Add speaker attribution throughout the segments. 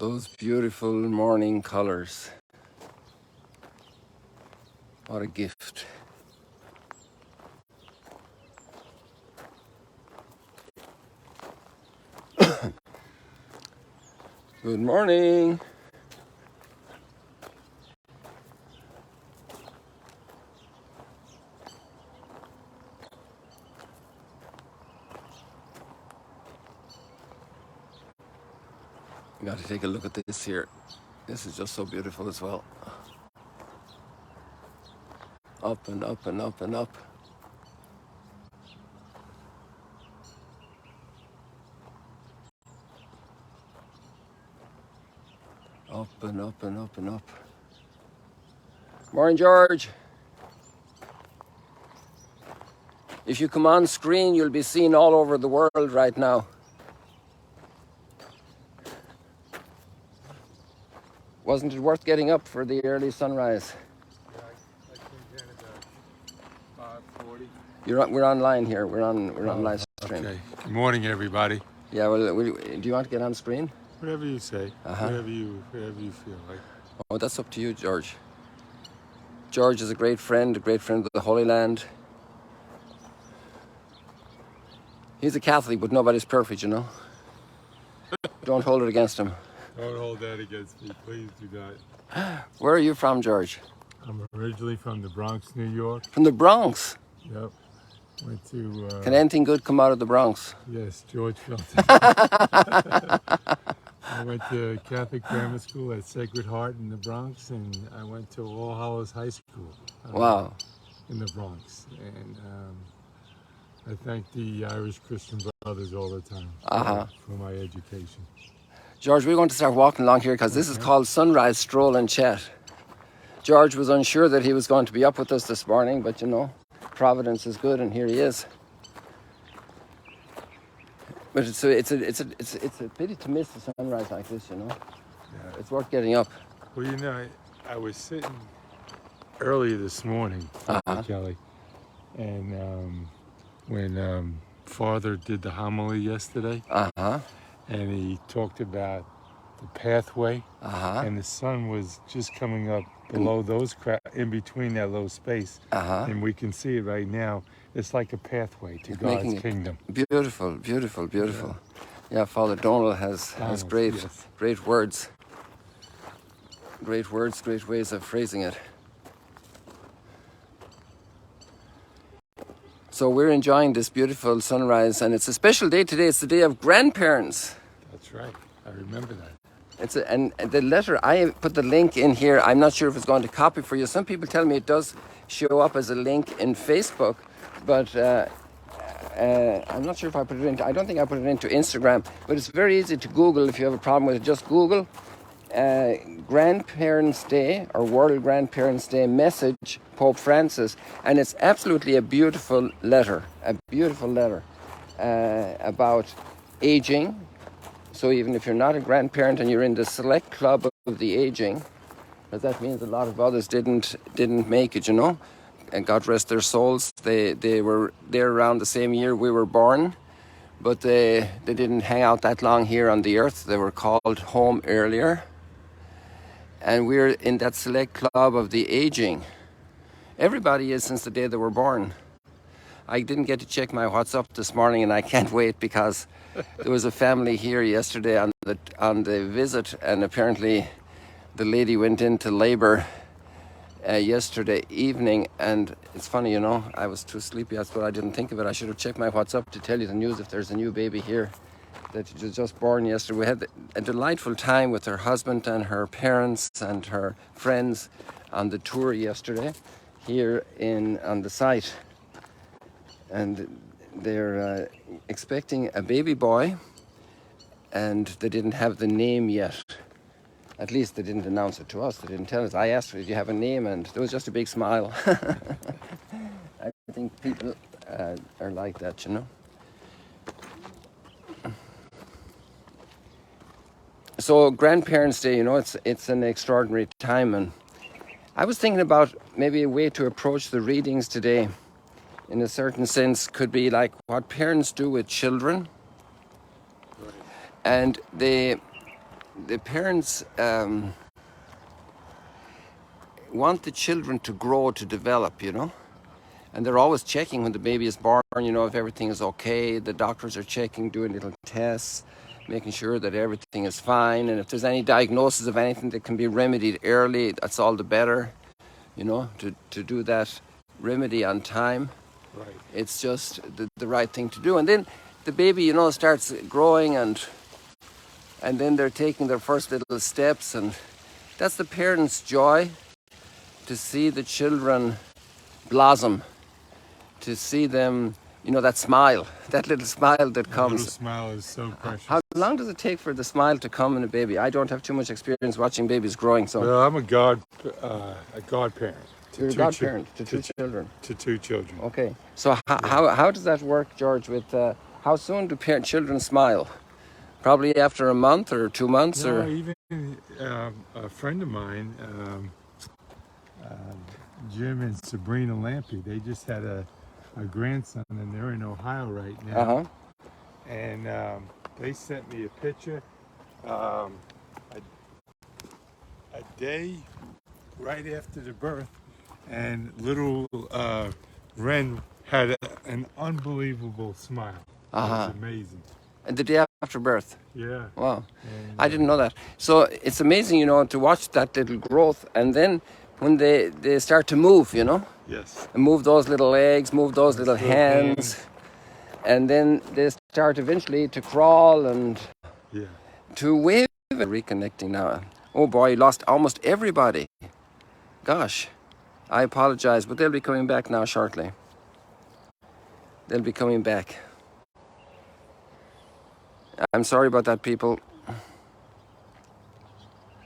Speaker 1: Those beautiful morning colors. What a gift. Good morning. You got to take a look at this here. This is just so beautiful as well. Up and up and up and up. Up and up and up and up. Morning, George. If you come on screen, you'll be seen all over the world right now. Wasn't it worth getting up for the early sunrise?
Speaker 2: Yeah, I came here at about 5:40.
Speaker 1: We're online here. We're on live stream.
Speaker 2: Okay. Good morning, everybody.
Speaker 1: Yeah. Well, do you want to get on screen?
Speaker 2: Whatever you say. Whatever you feel like.
Speaker 1: Oh, that's up to you, George. George is a great friend of the Holy Land. He's a Catholic, but nobody's perfect, you know. Don't hold it against him.
Speaker 2: Don't hold that against me, please do not.
Speaker 1: Where are you from, George?
Speaker 2: I'm originally from the Bronx, New York.
Speaker 1: From the Bronx?
Speaker 2: Yep. Went to.
Speaker 1: Can anything good come out of the Bronx?
Speaker 2: Yes, George Felton. I went to Catholic grammar school at Sacred Heart in the Bronx, and I went to All Hallows High School.
Speaker 1: Wow.
Speaker 2: In the Bronx, and I thank the Irish Christian Brothers all the time for my education.
Speaker 1: George, we're going to start walking along here because this is called Sunrise Stroll and Chat. George was unsure that he was going to be up with us this morning, but you know, Providence is good, and here he is. But it's a pity to miss the sunrise like this, you know. Yeah. It's worth getting up.
Speaker 2: Well, you know, I was sitting early this morning, Kelly, and when Father did the homily yesterday, and he talked about the pathway, and the sun was just coming up below those in between that little space, and we can see it right now. It's like a pathway to God's kingdom.
Speaker 1: Beautiful, beautiful, beautiful. Yeah, Father Donald has great words. Great words, great ways of phrasing it. So we're enjoying this beautiful sunrise, and it's a special day today. It's the day of grandparents.
Speaker 2: That's right. I remember that.
Speaker 1: And the letter, I put the link in here. I'm not sure if it's going to copy for you. Some people tell me it does show up as a link in Facebook, but I'm not sure if I put it into, I don't think I put it into Instagram, but it's very easy to Google if you have a problem with it. Just Google Grandparents' Day or World Grandparents' Day message, Pope Francis, and it's absolutely a beautiful letter about aging. So even if you're not a grandparent and you're in the select club of the aging, because that means a lot of others didn't make it, you know, and God rest their souls. They were there around the same year we were born, but they didn't hang out that long here on the earth. They were called home earlier, and we're in that select club of the aging. Everybody is since the day they were born. I didn't get to check my WhatsApp this morning, and I can't wait because there was a family here yesterday on the visit, and apparently the lady went into labor yesterday evening. And it's funny, you know, I was too sleepy. That's what I didn't think of it. I should have checked my WhatsApp to tell you the news if there's a new baby here that was just born yesterday. We had a delightful time with her husband and her parents and her friends on the tour yesterday here on the site. And they're expecting a baby boy, and they didn't have the name yet. At least they didn't announce it to us. They didn't tell us. I asked, did you have a name? And there was just a big smile. I think people are like that, you know. So Grandparents' Day, you know, it's an extraordinary time. And I was thinking about maybe a way to approach the readings today, in a certain sense, could be like what parents do with children. And the parents want the children to grow, to develop, you know. And they're always checking when the baby is born, you know, if everything is okay. The doctors are checking, doing little tests, making sure that everything is fine. And if there's any diagnosis of anything that can be remedied early, that's all the better, you know, to do that remedy on time.
Speaker 2: Right.
Speaker 1: It's just the right thing to do. And then the baby, you know, starts growing, and then they're taking their first little steps. And that's the parents' joy, to see the children blossom, to see them, you know, that smile, that little smile that comes.
Speaker 2: Little smile is so precious.
Speaker 1: How long does it take for the smile to come in a baby? I don't have too much experience watching babies growing, so.
Speaker 2: Well, I'm a godparent.
Speaker 1: You're a godparent to two children.
Speaker 2: To two children.
Speaker 1: Okay. So how does that work, George? With how soon do children smile? Probably after a month or 2 months,
Speaker 2: No,
Speaker 1: or
Speaker 2: even a friend of mine, Jim and Sabrina Lampy, they just had a grandson, and they're in Ohio right now. And they sent me a picture a day right after the birth, and little Ren had an unbelievable smile. It was amazing.
Speaker 1: And the day after birth.
Speaker 2: Yeah.
Speaker 1: Wow.
Speaker 2: And,
Speaker 1: I didn't know that. So it's amazing, you know, to watch that little growth, and then when they start to move, you know,
Speaker 2: Yes.
Speaker 1: and move those little legs, move those little hands, and then they start eventually to crawl and
Speaker 2: Yeah.
Speaker 1: to wave. Reconnecting now. Oh boy, lost almost everybody. Gosh, I apologize, but they'll be coming back now shortly. They'll be coming back. I'm sorry about that, people.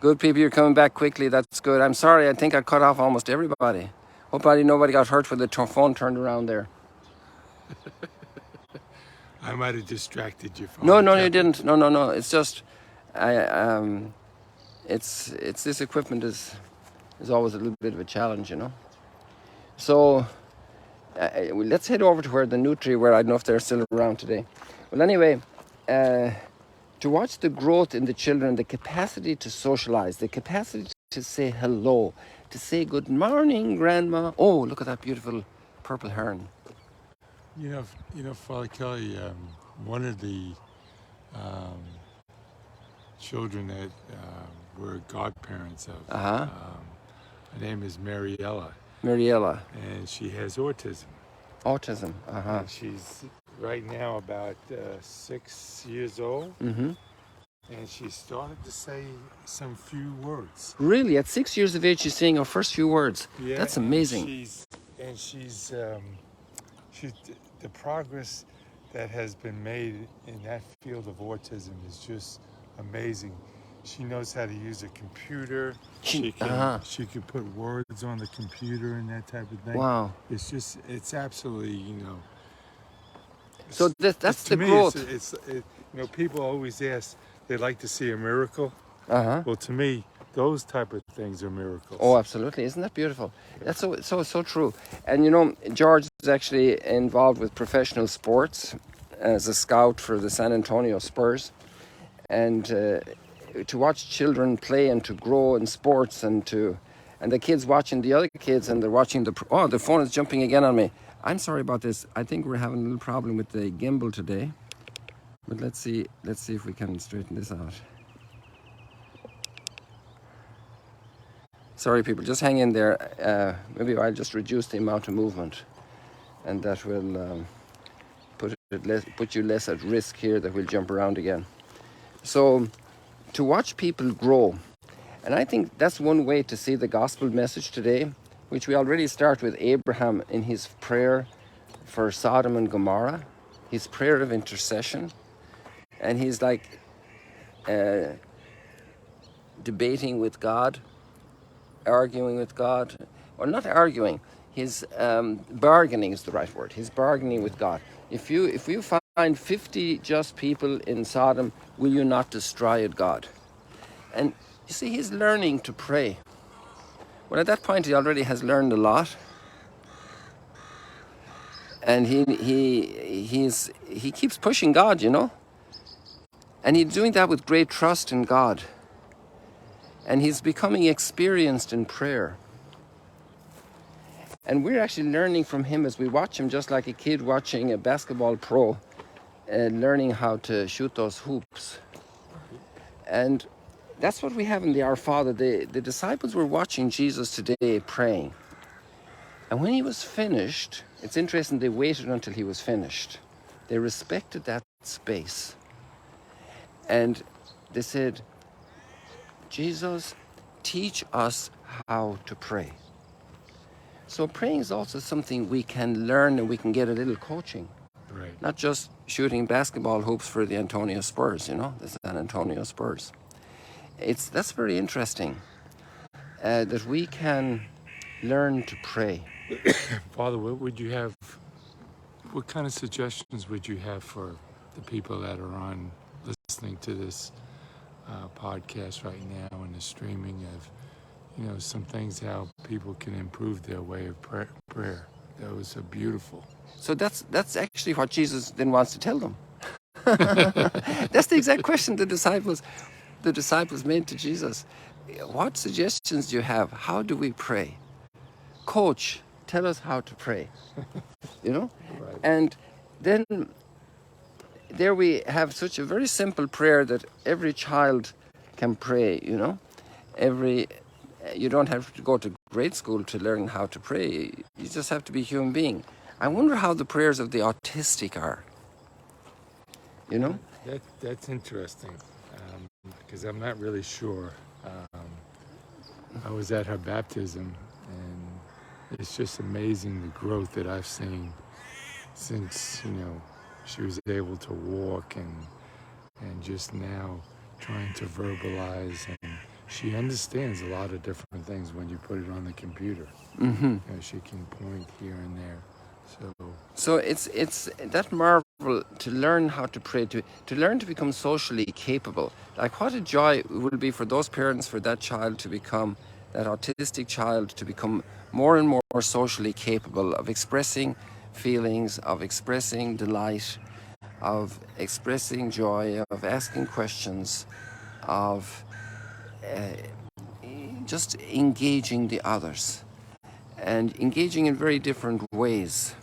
Speaker 1: Good people, you're coming back quickly. That's good. I'm sorry, I think I cut off almost everybody. Hopefully nobody got hurt when the phone turned around there.
Speaker 2: I might have distracted you.
Speaker 1: No, you didn't. No. It's just, it's this equipment is always a little bit of a challenge, you know. So let's head over to where the Nutri were. I don't know if they're still around today. Well, anyway, to watch the growth in the children, the capacity to socialize, the capacity to say hello, to say good morning, Grandma. Oh, look at that beautiful purple heron.
Speaker 2: You know, Father Kelly, one of the children that we're godparents of, her name is Mariella.
Speaker 1: Mariella.
Speaker 2: And she has autism.
Speaker 1: Autism.
Speaker 2: And she's right now about 6 years old.
Speaker 1: Mm-hmm.
Speaker 2: And she started to say some few words.
Speaker 1: Really? At 6 years of age, she's saying her first few words.
Speaker 2: Yeah,
Speaker 1: that's amazing.
Speaker 2: She's the progress that has been made in that field of autism is just amazing. She knows how to use a computer. She can put words on the computer and that type of thing.
Speaker 1: Wow.
Speaker 2: It's absolutely, you know.
Speaker 1: So that's the
Speaker 2: me,
Speaker 1: growth.
Speaker 2: You know, people always ask, they like to see a miracle.
Speaker 1: Well,
Speaker 2: to me, those type of things are miracles.
Speaker 1: Oh, absolutely. Isn't that beautiful? That's so true. And you know, George is actually involved with professional sports as a scout for the San Antonio Spurs. And to watch children play and to grow in sports, and the kids watching the other kids, and they're watching the phone is jumping again on me. I'm sorry about this. I think we're having a little problem with the gimbal today. But let's see if we can straighten this out. Sorry, people, just hang in there. Maybe I'll just reduce the amount of movement, and that will put you less at risk here that we'll jump around again. So, to watch people grow, and I think that's one way to see the gospel message today, which we already start with Abraham in his prayer for Sodom and Gomorrah, his prayer of intercession, and he's like debating with God, arguing with God, or not arguing. He's bargaining is the right word. He's bargaining with God. If you find 50 just people in Sodom, will you not destroy it, God? And you see, he's learning to pray. Well, at that point, he already has learned a lot, and he keeps pushing God, you know, and he's doing that with great trust in God. And he's becoming experienced in prayer. And we're actually learning from him as we watch him, just like a kid watching a basketball pro, learning how to shoot those hoops. And that's what we have in the Our Father. The disciples were watching Jesus today praying. And when he was finished, it's interesting, they waited until he was finished. They respected that space. And they said, Jesus, teach us how to pray. So praying is also something we can learn, and we can get a little coaching.
Speaker 2: Right.
Speaker 1: Not just shooting basketball hoops for the Antonio Spurs, the San Antonio Spurs. That's very interesting, that we can learn to pray.
Speaker 2: Father, what kind of suggestions would you have for the people that are listening to this podcast right now, and the streaming of, some things, how people can improve their way of prayer? Those are beautiful.
Speaker 1: So that's actually what Jesus then wants to tell them. That's the exact question the disciples made to Jesus. What suggestions do you have? How do we pray? Coach, tell us how to pray.
Speaker 2: Right.
Speaker 1: And then there we have such a very simple prayer that every child can pray, you don't have to go to grade school to learn how to pray. You just have to be a human being. I wonder how the prayers of the autistic are.
Speaker 2: That's interesting, because I'm not really sure. I was at her baptism, and it's just amazing the growth that I've seen since, she was able to walk, and just now trying to verbalize, and she understands a lot of different things when you put it on the computer.
Speaker 1: Mm-hmm.
Speaker 2: She can point here and there.
Speaker 1: So it's that marvel to learn how to pray, to learn to become socially capable. Like, what a joy it will be for those parents, for that child to become, that autistic child to become more and more socially capable of expressing feelings, of expressing delight, of expressing joy, of asking questions, of just engaging the others, and engaging in very different ways.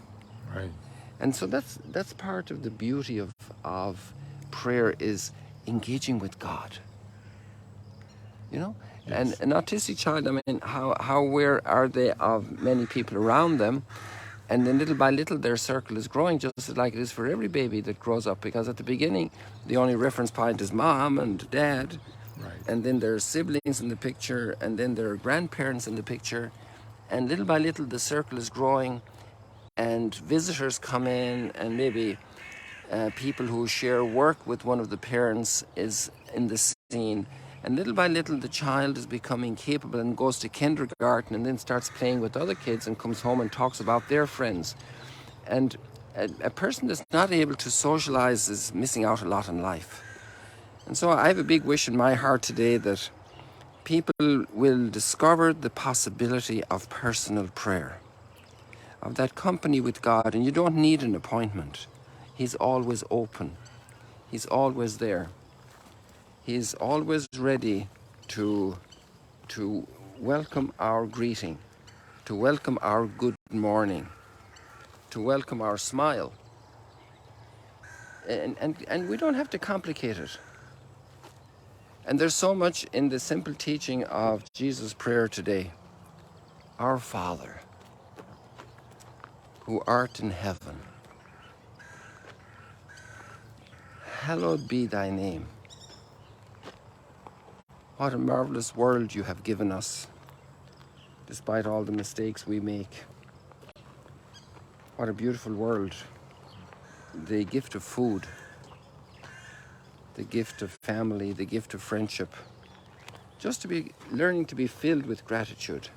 Speaker 2: Right.
Speaker 1: And so that's part of the beauty of prayer, is engaging with God. Yes. And an autistic child, how aware are they of many people around them? And then little by little their circle is growing, just like it is for every baby that grows up, because at the beginning the only reference point is mom and dad.
Speaker 2: Right.
Speaker 1: And then there are siblings in the picture, and then there are grandparents in the picture. And little by little the circle is growing, and visitors come in, and maybe people who share work with one of the parents is in the scene. And little by little the child is becoming capable and goes to kindergarten, and then starts playing with other kids and comes home and talks about their friends. And a person that's not able to socialize is missing out a lot in life. And so I have a big wish in my heart today that people will discover the possibility of personal prayer, of that company with God. And you don't need an appointment. He's always open. He's always there. He's always ready to welcome our greeting, to welcome our good morning, to welcome our smile. And we don't have to complicate it. And there's so much in the simple teaching of Jesus' prayer today. Our Father, who art in heaven, hallowed be thy name. What a marvelous world you have given us, despite all the mistakes we make. What a beautiful world. The gift of food, the gift of family, the gift of friendship. Just to be learning to be filled with gratitude.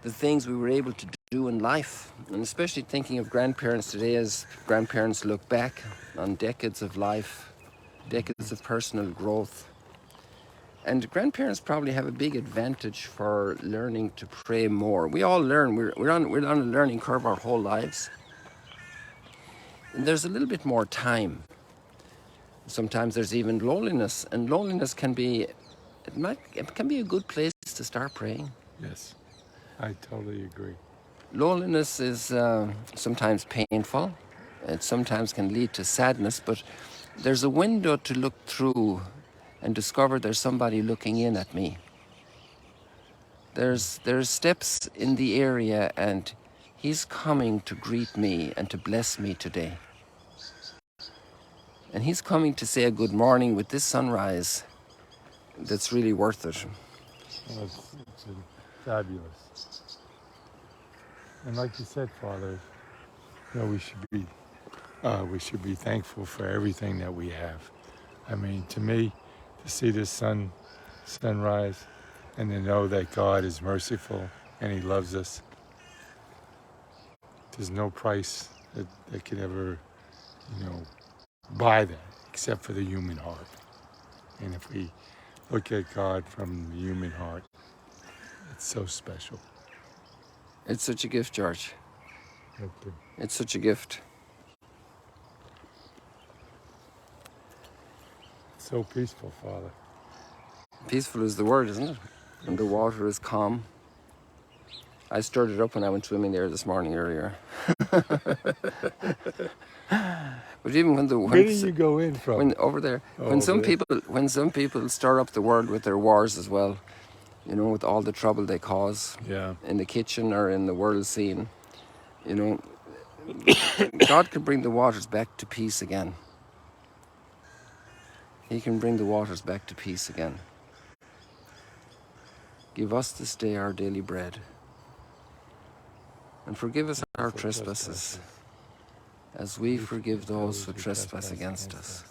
Speaker 1: The things we were able to do in life, and especially thinking of grandparents today, as grandparents look back on decades of life, decades of personal growth. And grandparents probably have a big advantage for learning to pray more. We all learn. We're on a learning curve our whole lives. And there's a little bit more time. Sometimes there's even loneliness, and loneliness can be, it can be a good place to start praying.
Speaker 2: Yes, I totally agree.
Speaker 1: Loneliness is sometimes painful. It sometimes can lead to sadness, but there's a window to look through and discover there's somebody looking in at me. There's steps in the area, and he's coming to greet me and to bless me today. And he's coming to say a good morning with this sunrise that's really worth it.
Speaker 2: Well, it's fabulous. And like you said, Father, you know, we should be thankful for everything that we have. I mean, to me, to see this sunrise, and to know that God is merciful and He loves us, there's no price that could ever, you know, buy that except for the human heart. And if we look at God from the human heart, it's so special.
Speaker 1: It's such a gift, George.
Speaker 2: Okay.
Speaker 1: It's such a gift.
Speaker 2: So peaceful, Father.
Speaker 1: Peaceful is the word, isn't it? And the water is calm. I stirred it up when I went swimming there this morning earlier. But even
Speaker 2: Where do you go in from?
Speaker 1: When over there, when some people stir up the world with their wars as well, you know, with all the trouble they cause,
Speaker 2: Yeah.
Speaker 1: in the kitchen or in the world scene, you know, God can bring the waters back to peace again. He can bring the waters back to peace again. Give us this day our daily bread, and forgive us our trespasses, as we forgive those who trespass against us.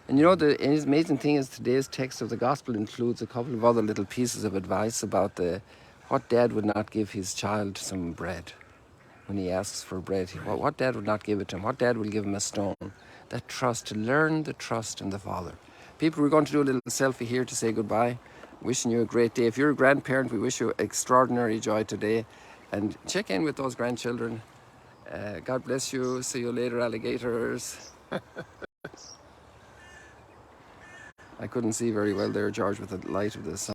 Speaker 1: And you know, the amazing thing is today's text of the gospel includes a couple of other little pieces of advice about what dad would not give his child some bread when he asks for bread. What dad would not give it to him? What dad will give him a stone? That trust, to learn the trust in the Father. People, we're going to do a little selfie here to say goodbye. Wishing you a great day. If you're a grandparent, we wish you extraordinary joy today. And check in with those grandchildren. God bless you. See you later, alligators. I couldn't see very well there, George, with the light of the sun.